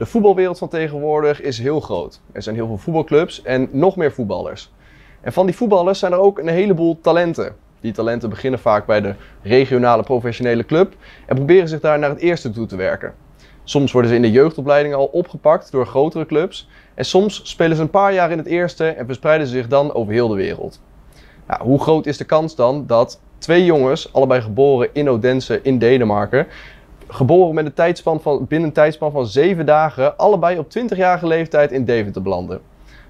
De voetbalwereld van tegenwoordig is heel groot. Er zijn heel veel voetbalclubs en nog meer voetballers. En van die voetballers zijn er ook een heleboel talenten. Die talenten beginnen vaak bij de regionale professionele club en proberen zich daar naar het eerste toe te werken. Soms worden ze in de jeugdopleiding al opgepakt door grotere clubs. En soms spelen ze een paar jaar in het eerste en verspreiden ze zich dan over heel de wereld. Nou, hoe groot is de kans dan dat twee jongens, allebei geboren in Odense in Denemarken, geboren met binnen een tijdspan van 7 dagen, allebei op 20-jarige leeftijd in Deventer belanden?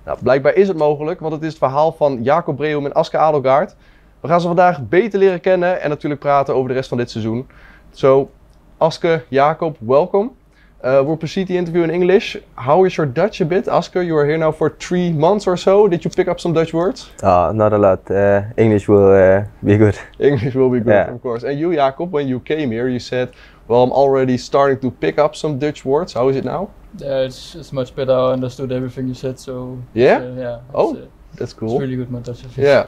Nou, blijkbaar is het mogelijk, want het is het verhaal van Jacob Breum en Aske Adelgaard. We gaan ze vandaag beter leren kennen en natuurlijk praten over de rest van dit seizoen. So, Aske, Jacob, welcome. We'll proceed the interview in English. How is your Dutch a bit? Aske, you are here now for 3 months or so. Did you pick up some Dutch words? Not a lot. English will be good. English will be good, Yeah. of course. And you, Jacob, when you came here, you said, well, I'm already starting to pick up some Dutch words. How is it now? Yeah, it's much better. I understood everything you said, so Yeah? yeah. Oh, that's cool. It's really good, my Dutch. I think. Yeah.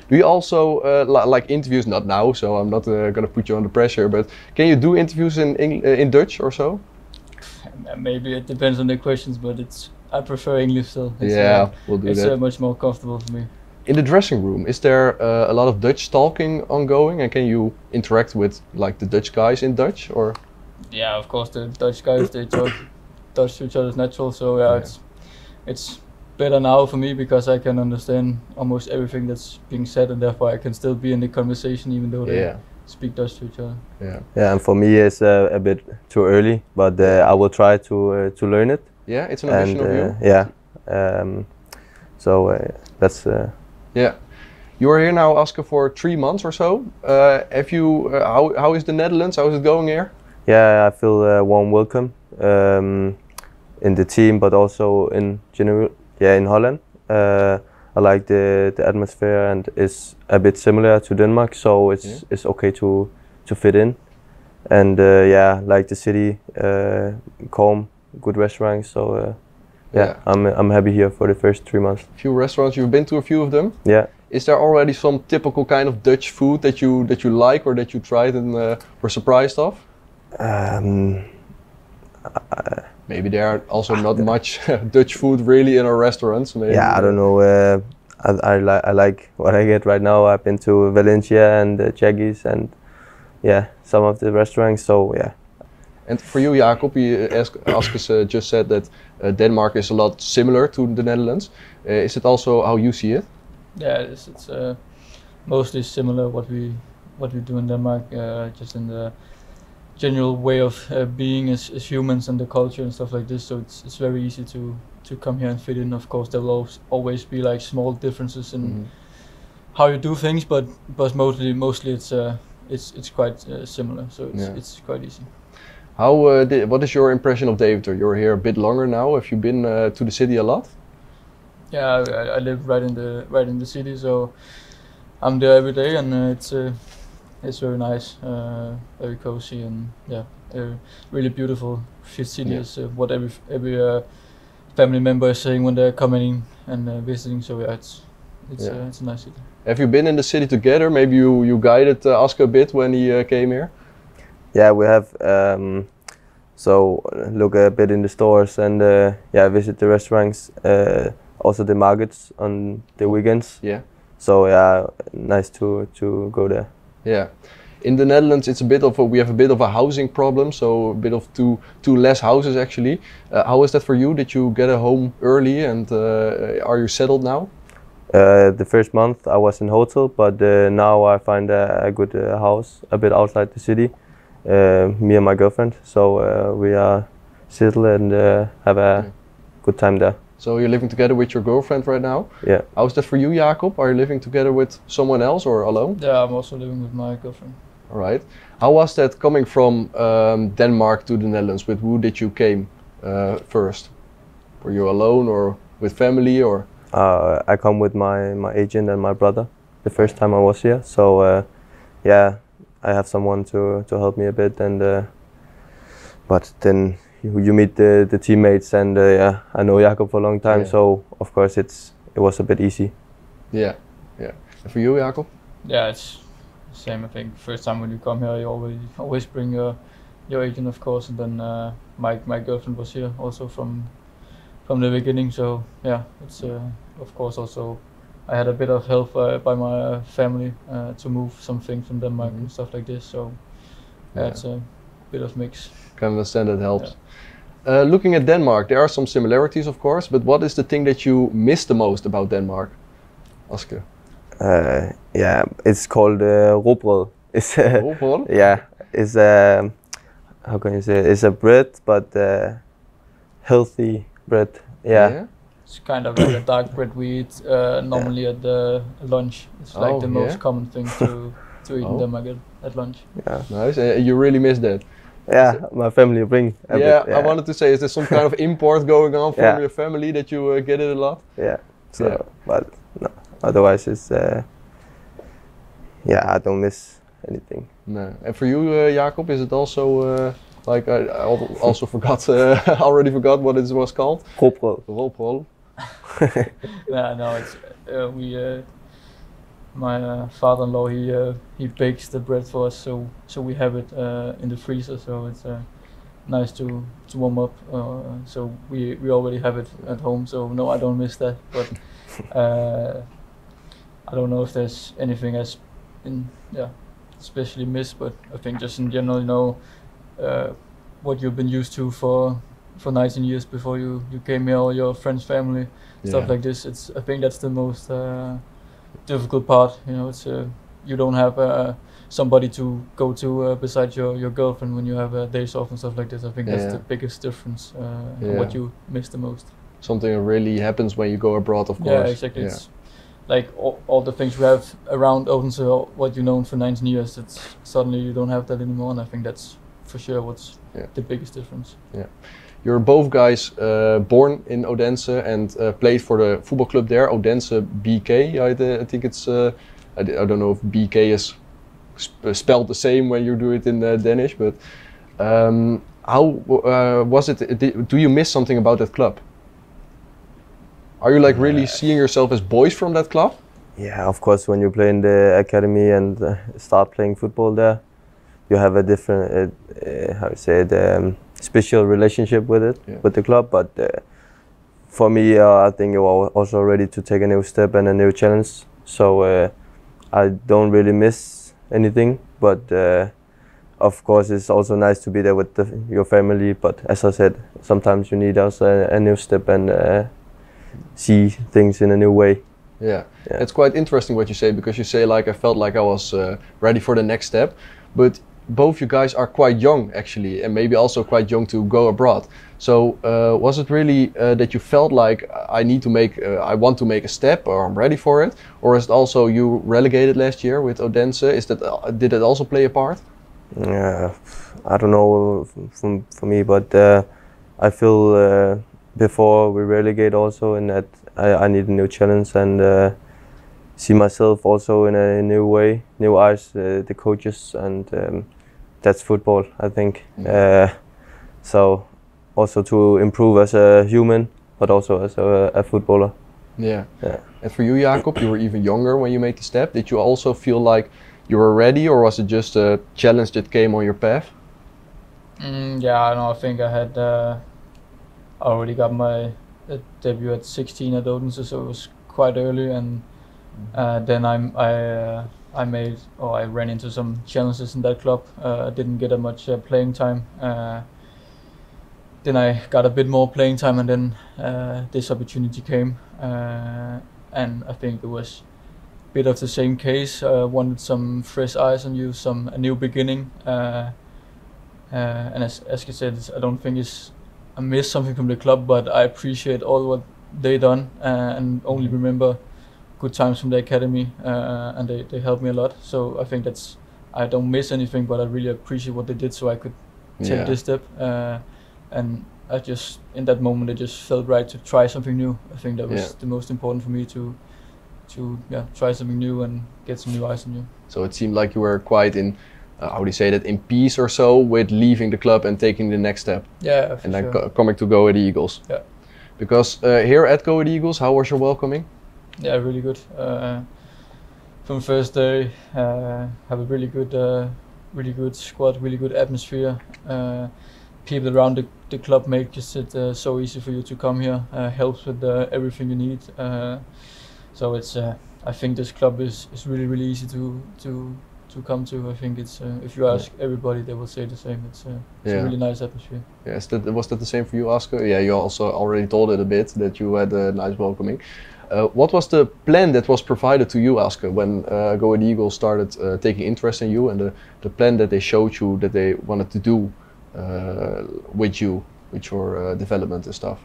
Do you also like interviews? Not now, so I'm not gonna put you under pressure. But can you do interviews in Dutch or so? Maybe it depends on the questions, but I prefer English still. Yeah, we'll do it's that. much more comfortable for me. In the dressing room, is there a lot of Dutch talking ongoing, and can you interact with like the Dutch guys in Dutch or? Yeah, of course the Dutch guys they talk Dutch to each other is natural, so yeah, it's better now for me because I can understand almost everything that's being said, and therefore I can still be in the conversation even though they speak Dutch to each other. Yeah, and for me it's a bit too early, but I will try to learn it. Yeah, it's an ambition of you. Yeah, so that's. Yeah, you are here now, Aske, for 3 months or so. Have you? How is the Netherlands? How is it going here? Yeah, I feel a warm welcome in the team, but also in general. Yeah, in Holland. I like the atmosphere, and it's a bit similar to Denmark, so it's okay to fit in. And yeah, like the city, calm, good restaurants. So yeah, I'm happy here for the first 3 months. A few restaurants, you've been to a few of them. Yeah. Is there already some typical kind of Dutch food that you like or that you tried and were surprised of? Maybe there are also not much Dutch food really in our restaurants. Maybe. Yeah, I don't know. I like what I get right now. I've been to Valencia and Jaggies and yeah, some of the restaurants. So yeah. And for you, Jacob, Aske just said that Denmark is a lot similar to the Netherlands. Is it also how you see it? Yeah, it's mostly similar what we do in Denmark, just in the general way of being as humans and the culture and stuff like this. So it's very easy to come here and fit in. Of course, there will always be like small differences in how you do things, but mostly it's quite similar. So it's quite easy. What is your impression of Deventer? You're here a bit longer now. Have you been to the city a lot? Yeah, I live right in the city, so I'm there every day, and it's very nice, very cozy, and yeah, a really beautiful city. Is what every family member is saying when they're coming in and visiting. So yeah, it's a nice city. Have you been in the city together? Maybe you guided Aske a bit when he came here. Yeah, we have. So look a bit in the stores and visit the restaurants. Also the markets on the weekends. Yeah. So yeah, nice to go there. Yeah. In the Netherlands, we have a bit of a housing problem, so a bit of too less houses actually. How is that for you? Did you get a home early, and are you settled now? The first month I was in hotel, but now I find a good house a bit outside the city. Me and my girlfriend, so we are settled and have a good time there. So you're living together with your girlfriend right now? Yeah. How is that for you, Jacob? Are you living together with someone else or alone? Yeah, I'm also living with my girlfriend. All right. How was that coming from Denmark to the Netherlands? With who did you came first? Were you alone or with family or? I come with my agent and my brother the first time I was here. So yeah, I have someone to help me a bit, and but then you meet the teammates, and I know Jacob for a long time, so of course it was a bit easy. Yeah. And for you, Jacob? Yeah, it's the same. I think first time when you come here, you always bring your your agent, of course, and then my girlfriend was here also from the beginning. So yeah, it's of course also I had a bit of help by my family to move something from Denmark and stuff like this. So yeah, it's a bit of mix. Can understand that helps. Looking at Denmark, there are some similarities, of course, but what is the thing that you miss the most about Denmark, Oscar? Yeah, it's called rugbrød. It's Rugbrød? yeah, it's how can you say it? It's a bread, but healthy bread. Yeah. It's kind of like a dark bread we eat normally at the lunch. It's like the most common thing to eat in Denmark at lunch. Yeah. Nice. You really miss that? Yeah, my family bring a bit, yeah. I wanted to say, is there some kind of import going on from your family that you get it a lot? Yeah. So, but no. Otherwise, it's I don't miss anything. No. And for you, Jacob, is it also like I also forgot, already forgot what it was called? Rugbrød. Rugbrød. No, it's my father-in-law. He bakes the bread for us, so we have it in the freezer. So it's nice to warm up. So we already have it at home. So no, I don't miss that. But I don't know if there's anything especially miss. But I think just in general, what you've been used to for 19 years before you came here, all your friends, family, stuff like this. I think that's the most difficult part. It's you don't have somebody to go to besides your girlfriend when you have days off and stuff like this. I think that's the biggest difference and what you miss the most. Something that really happens when you go abroad, of course. Yeah, exactly. It's like all the things you have around Odense, what you known for 19 years, it's suddenly you don't have that anymore, and I think that's for sure what's the biggest difference. Yeah. You're both guys born in Odense and played for the football club there, Odense BK. I think it's, I don't know if BK is spelled the same when you do it in Danish, but how was it? Do you miss something about that club? Are you like really seeing yourself as boys from that club? Yeah, of course. When you play in the academy and start playing football there, you have a different, special relationship with it, with the club. But for me, I think you are also ready to take a new step and a new challenge. So I don't really miss anything. But of course, it's also nice to be there with your family. But as I said, sometimes you need also a new step and see things in a new way. Yeah, it's quite interesting what you say, because you say like I felt like I was ready for the next step, but both you guys are quite young actually, and maybe also quite young to go abroad. So was it really that you felt like I want to make a step, or I'm ready for it, or is it also you relegated last year with Odense? Did it also play a part? I don't know for me, but I feel before we relegate also, in that I need a new challenge and see myself also in a new way, new eyes, the coaches, and that's football, I think. So also to improve as a human, but also as a footballer. Yeah. And for you, Jacob, you were even younger when you made the step. Did you also feel like you were ready, or was it just a challenge that came on your path? I think I had already got my debut at 16 at Odense, so it was quite early, and then I ran into some challenges in that club. I didn't get that much playing time. Then I got a bit more playing time, and then this opportunity came, and I think it was a bit of the same case. Wanted some fresh eyes on you, a new beginning, and as you said, I don't think I miss something from the club, but I appreciate all what they done and only remember good times from the academy, and they helped me a lot. So I think I don't miss anything, but I really appreciate what they did so I could take this step. And I just, in that moment, it just felt right to try something new. I think that was the most important for me to try something new and get some new eyes on you. So it seemed like you were quite in, how do you say that, in peace or so with leaving the club and taking the next step. Yeah, and then coming to Go Ahead Eagles. Yeah. Because here at Go Ahead Eagles, how was your welcoming? Yeah, really good. From first day, have a really good really good squad, really good atmosphere. People around the club make it so easy for you to come here. Helps with everything you need. So it's I think this club is really easy to come to. I think it's if you ask everybody, they will say the same. It's a really nice atmosphere. Yes, was that the same for you, Oscar? Yeah, you also already told it a bit that you had a nice welcoming. What was the plan that was provided to you, Oscar, when Go Ahead Eagles started taking interest in you, and the plan that they showed you that they wanted to do with you, with your development and stuff?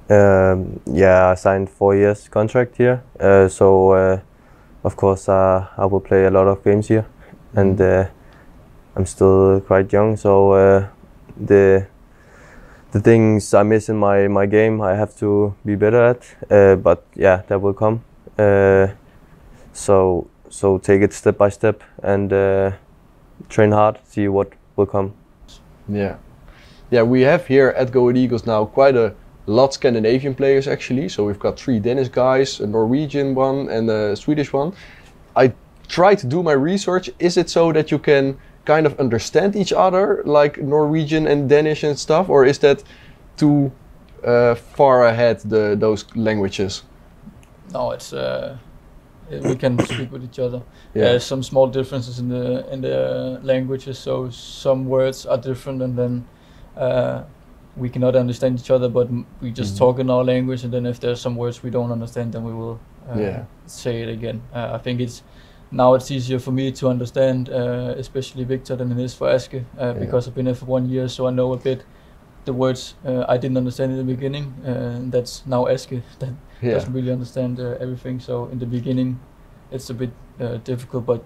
Yeah, I signed 4 years contract here, so of course I will play a lot of games here, and I'm still quite young, so the things I miss in my game I have to be better at, but yeah, that will come. So take it step by step and train hard, see what will come. Yeah, we have here at Go Ahead Eagles now quite a lot Scandinavian players actually. So we've got 3 Danish guys, a Norwegian one and a Swedish one. I tried to do my research. Is it so that you can kind of understand each other, like Norwegian and Danish and stuff, or is that too far ahead, those languages? No, it's we can speak with each other. Yeah. There's some small differences in the languages, so some words are different, and then we cannot understand each other, but we just talk in our language, and then if there's some words we don't understand, then we will say it again. I think now it's easier for me to understand, especially Victor, than it is for Aske, because I've been here for 1 year, so I know a bit the words I didn't understand in the beginning. That's now Aske that doesn't really understand everything. So in the beginning, it's a bit difficult, but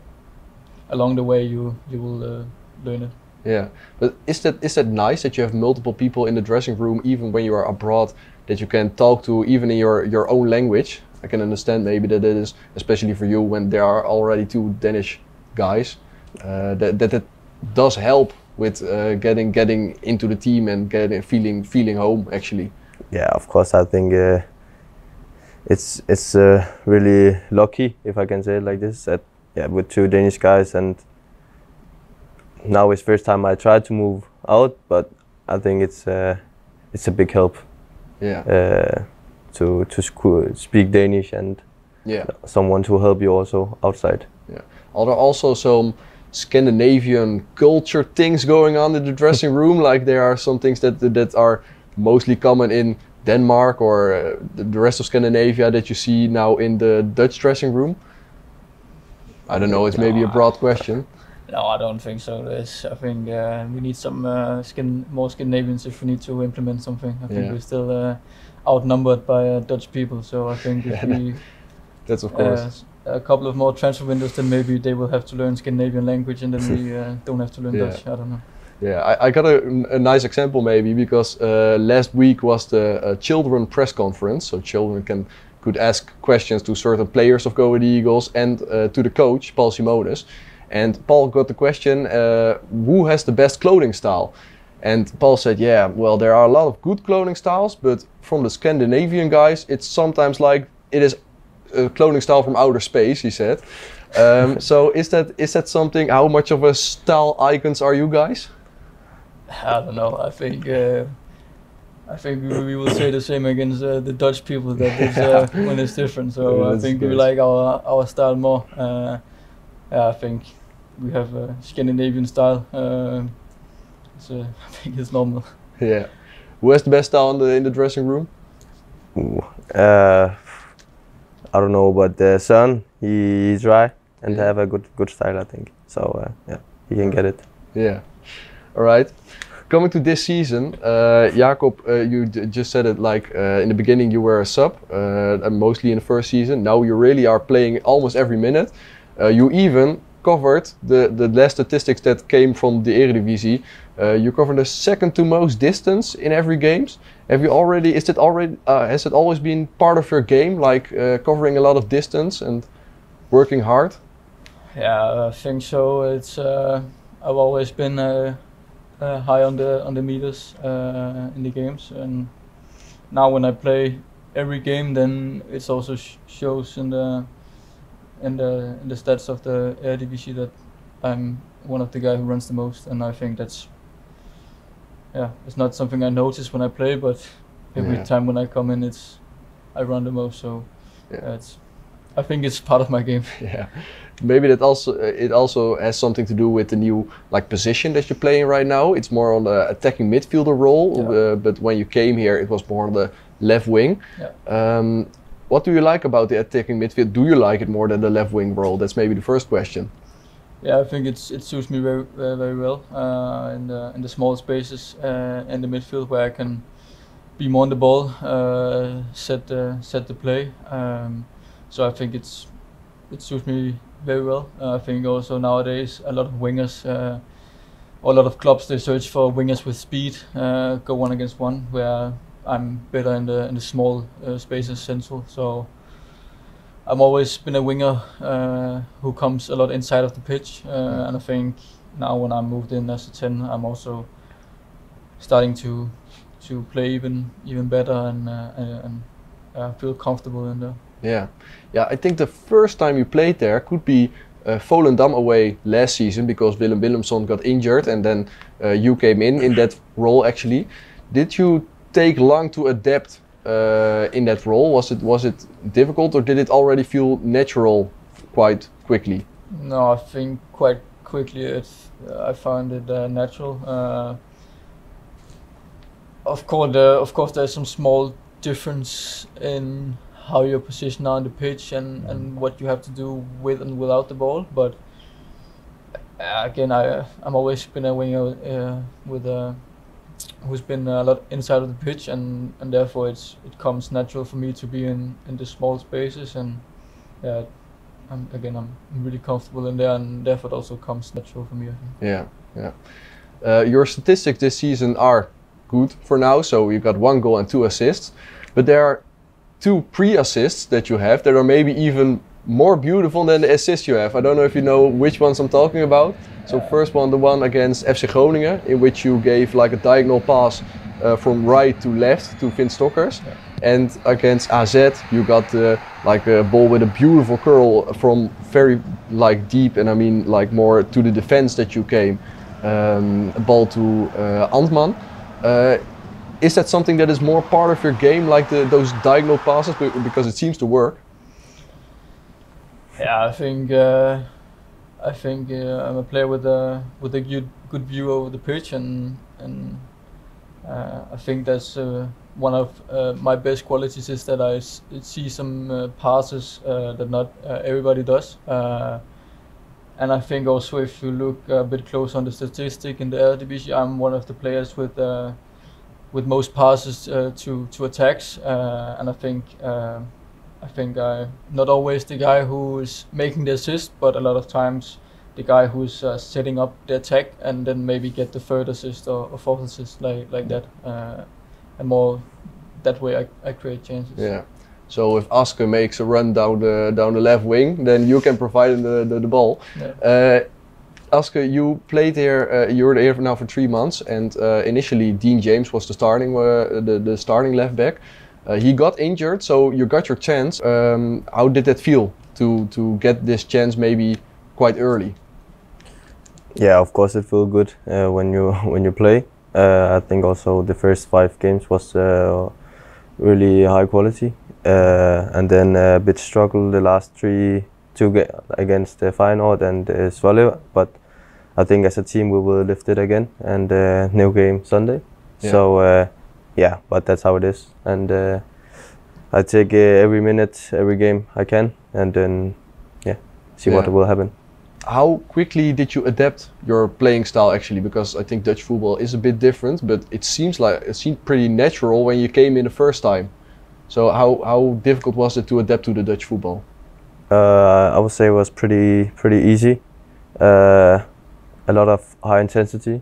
along the way you will learn it. Yeah, but is that nice that you have multiple people in the dressing room, even when you are abroad, that you can talk to even in your own language? I can understand maybe that it is, especially for you when there are already 2 Danish guys, that it does help with getting into the team and feeling home actually. Yeah, of course. I think it's really lucky, if I can say it like this, that with 2 Danish guys, and now it's first time I tried to move out, but I think it's a big help. Yeah. To speak Danish and someone to help you also outside. Yeah. Are there also some Scandinavian culture things going on in the dressing room? Like there are some things that are mostly common in Denmark or the rest of Scandinavia that you see now in the Dutch dressing room? I don't know. It's maybe a broad question. No, I don't think so. I think we need some more Scandinavians if we need to implement something. I think we're still outnumbered by Dutch people, so I think if we that's of course a couple of more transfer windows, then maybe they will have to learn Scandinavian language, and then we don't have to learn Dutch. I don't know. Yeah, I got a nice example maybe, because last week was the children press conference, so children could ask questions to certain players of Go Ahead Eagles and to the coach Paul Simonis. And Paul got the question, who has the best clothing style? And Paul said, yeah, well, there are a lot of good clothing styles, but from the Scandinavian guys, it's sometimes like it is a clothing style from outer space, he said. So is that something? How much of a style icons are you guys? I don't know. I think we will say the same against the Dutch people, that it's, when it's different. So I think we like our style more. I think we have a Scandinavian style. I think it's normal. Yeah. Who has the best style in the dressing room? I don't know, but Søren, he's dry and have a good style, I think. So he can get it. Yeah. All right. Coming to this season, Jakob, you just said it, like in the beginning you were a sub, mostly in the first season. Now you really are playing almost every minute. You even covered the last statistics that came from the Eredivisie. You covered the second to most distance in every games. Has it always been part of your game, like covering a lot of distance and working hard? Yeah, I think so. It's I've always been high on the meters in the games, and now when I play every game, then it also shows in the stats of the Eredivisie that I'm one of the guy who runs the most, and I think that's it's not something I notice when I play, but every time when I come in, I run the most. So I think it's part of my game. Yeah, maybe it also has something to do with the new position that you're playing right now. It's more on the attacking midfielder role, but when you came here, it was more on the left wing. Yeah. What do you like about the attacking midfield? Do you like it more than the left wing role? That's maybe the first question. Yeah, I think it suits me very very well in the small spaces in the midfield where I can be more on the ball, set the play. So I think it suits me very well. I think also nowadays a lot of wingers, or a lot of clubs, they search for wingers with speed, go 1 against 1, where I'm better in the small spaces, central. So I'm always been a winger who comes a lot inside of the pitch, and I think now when I'm moved in as a 10, I'm also starting to play even better and feel comfortable in there. Yeah. I think the first time you played there could be Volendam away last season, because Willem Willemsson got injured, and then you came in that role actually. Did you take long to adapt in that role? Was it difficult, or did it already feel natural quite quickly? No, I think quite quickly I found it natural. Of course, there's some small difference in how your position are on the pitch and what you have to do with and without the ball. But again, I'm always been a winger who's been a lot inside of the pitch, and therefore it comes natural for me to be in the small spaces, and I'm really comfortable in there, and therefore it also comes natural for me, I think. Yeah. Your statistics this season are good for now, so you got 1 goal and 2 assists, but there are 2 pre-assists that you have that are maybe even more beautiful than the assists you have. I don't know if you know which ones I'm talking about. So first one, the one against FC Groningen, in which you gave a diagonal pass from right to left to Finn Stokkers. Yeah. And against AZ, you got a ball with a beautiful curl from very deep, and I mean more to the defense that you came. A ball to Antman. Is that something that is more part of your game, those diagonal passes, because it seems to work? Yeah, I think I'm a player with a good view over the pitch, and I think that's one of my best qualities, is that I see some passes that not everybody does. And I think also, if you look a bit close on the statistic in the Eredivisie, I'm one of the players with most passes to attacks, and I think I'm not always the guy who is making the assist, but a lot of times the guy who's setting up the attack and then maybe get the third assist or fourth assist like that, and more that way I create chances. Yeah. So if Aske makes a run down the left wing, then you can provide the ball. Yeah. Aske, you played here. You were here now for 3 months, and initially Dean James was the starting left back. He got injured, so you got your chance. How did that feel to get this chance maybe quite early? Yeah, of course it feels good when you play. I think also the first 5 games was really high quality, and then a bit struggle the last 2 against Feyenoord and Zwolle, but I think as a team we will lift it again, and new game Sunday. Yeah. So but that's how it is, and I take every minute, every game I can, and then see what will happen. How quickly did you adapt your playing style actually? Because I think Dutch football is a bit different, but it seemed pretty natural when you came in the first time. So how difficult was it to adapt to the Dutch football? I would say it was pretty easy. A lot of high intensity,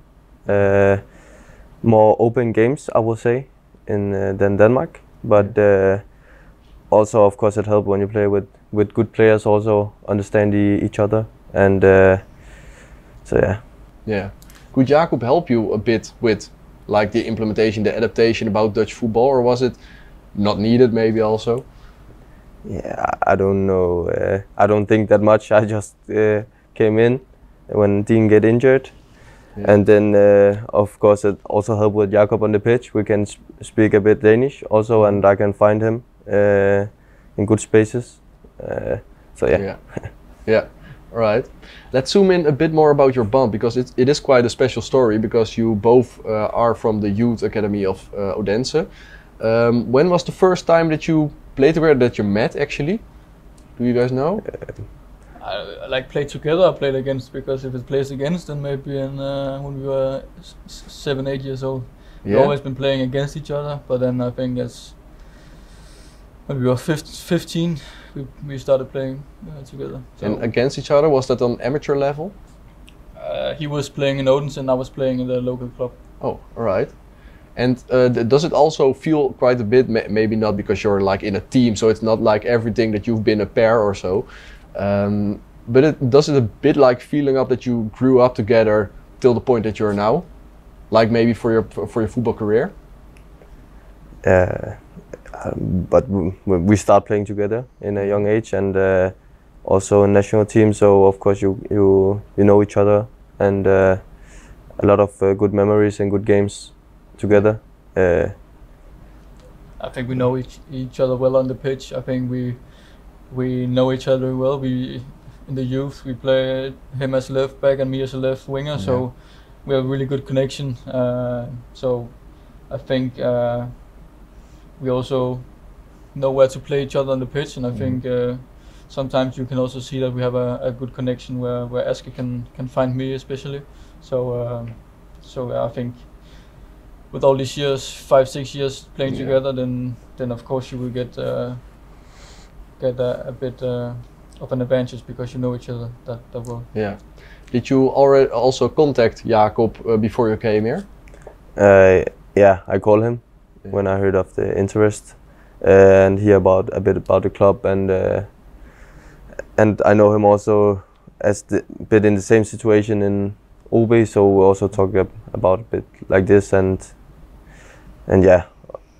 more open games, I would say, than Denmark. But also, of course, it helped when you play with good players, also understand each other, and so yeah. Yeah. Could Jacob help you a bit with the implementation, the adaptation about Dutch football, or was it not needed maybe also? Yeah, I don't know. I don't think that much. I just came in, when Dean get injured. Yeah. And then, of course, it also helped with Jakob on the pitch. We can speak a bit Danish also, and I can find him in good spaces. So yeah. Yeah. Yeah. All right. Let's zoom in a bit more about your bond, because it is quite a special story, because you both are from the youth academy of Odense. When was the first time that you played together, that you met actually? Do you guys know? I like play together. I played against, because if it plays against, then maybe when we were 7, 8 years old. Yeah. We've always been playing against each other. But then I think that's when we were 15. We started playing together. So And against each other, was that on amateur level? he was playing in Odense and I was playing in the local club. Oh, all right. And does it also feel quite a bit, maybe not because you're like in a team, so it's not like everything that you've been a pair or so, but does it a bit like feeling up that you grew up together till the point that you're now, like maybe for your football career? But we start playing together in a young age, and also in national team. So of course you know each other, and a lot of good memories and good games together. I think we know each other well on the pitch. I think we know each other well. We in the youth we play him as left back and me as a left winger, so we have a really good connection. So I think we also know where to play each other on the pitch, and I think sometimes you can also see that we have a good connection where Aske can find me especially. So I think with all these years, 5-6 years playing together, then of course you will get a bit of an advantage because you know each other that well. Yeah. Did you already also contact Jakob before you came here? Yeah, I called him when I heard of the interest and hear a bit about the club, and I know him also as bit in the same situation in OB, so we also talk about a bit like this, and yeah,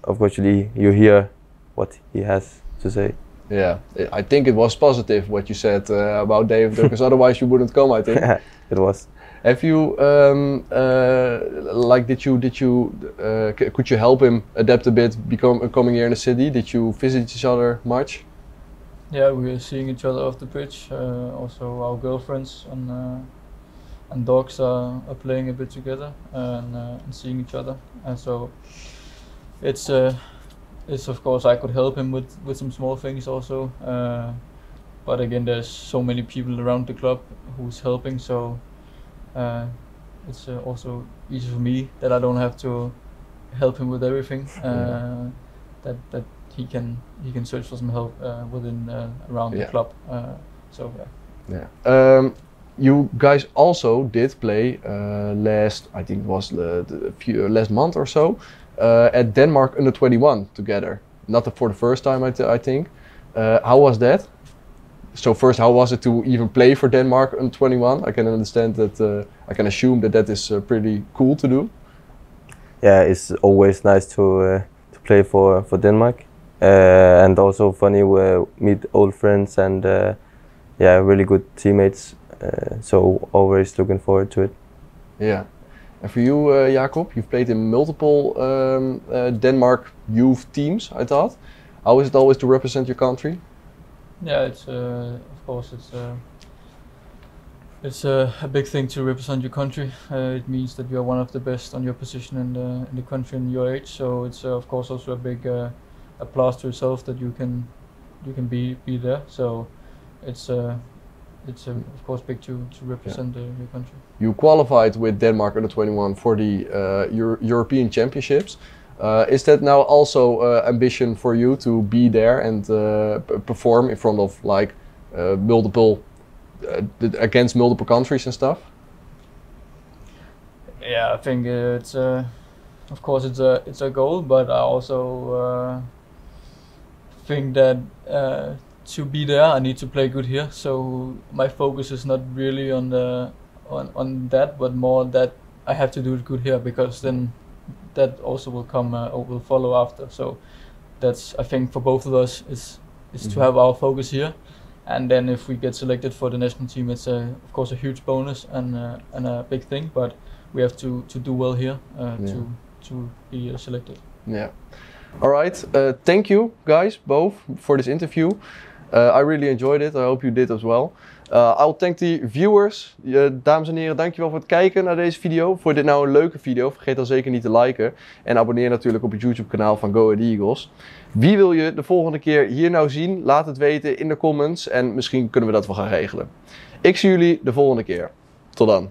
of course you hear what he has to say. Yeah, I think it was positive what you said about David, because otherwise you wouldn't come, I think. It was. Have you like could you help him adapt a bit, coming here in the city? Did you visit each other much? Yeah, we were seeing each other off the pitch. Also, our girlfriends and dogs are playing a bit together and seeing each other. And so it's of course I could help him with some small things also. But again, there's so many people around the club who's helping, so it's also easy for me that I don't have to help him with everything. That he can search for some help within around the club. So yeah. Yeah. You guys also did play I think it was last month or so at Denmark under 21 together. Not for the first time, I think. How was that? So first, how was it to even play for Denmark under 21? I can understand that. I can assume that is pretty cool to do. Yeah, it's always nice to play for Denmark, and also funny we meet old friends and really good teammates. So always looking forward to it. Yeah. And for you, Jakob, you've played in multiple Denmark youth teams, I thought. How is it always to represent your country? Yeah, it's of course it's a big thing to represent your country. It means that you are one of the best on your position in the country in your age. So it's of course also a big applause to yourself that you can be there. So it's of course big to represent your country. You qualified with Denmark under 21 for the European Championships. Is that now also ambition for you to be there and perform in front of like multiple against multiple countries and stuff? Yeah, I think it's of course it's a goal, but I also think that to be there I need to play good here. So my focus is not really on that, but more that I have to do it good here, because then that also will come or will follow after. So that's, I think, for both of us is to have our focus here, And then if we get selected for the national team, it's of course a huge bonus and a big thing. But we have to do well here to be selected. Yeah. All right. Thank you guys both for this interview. I really enjoyed it. I hope you did as well. I'll thank the viewers. Dames en heren, dankjewel voor het kijken naar deze video. Vond je dit nou een leuke video? Vergeet dan zeker niet te liken. En abonneer natuurlijk op het YouTube kanaal van Go Ahead Eagles. Wie wil je de volgende keer hier nou zien? Laat het weten in de comments. En misschien kunnen we dat wel gaan regelen. Ik zie jullie de volgende keer. Tot dan.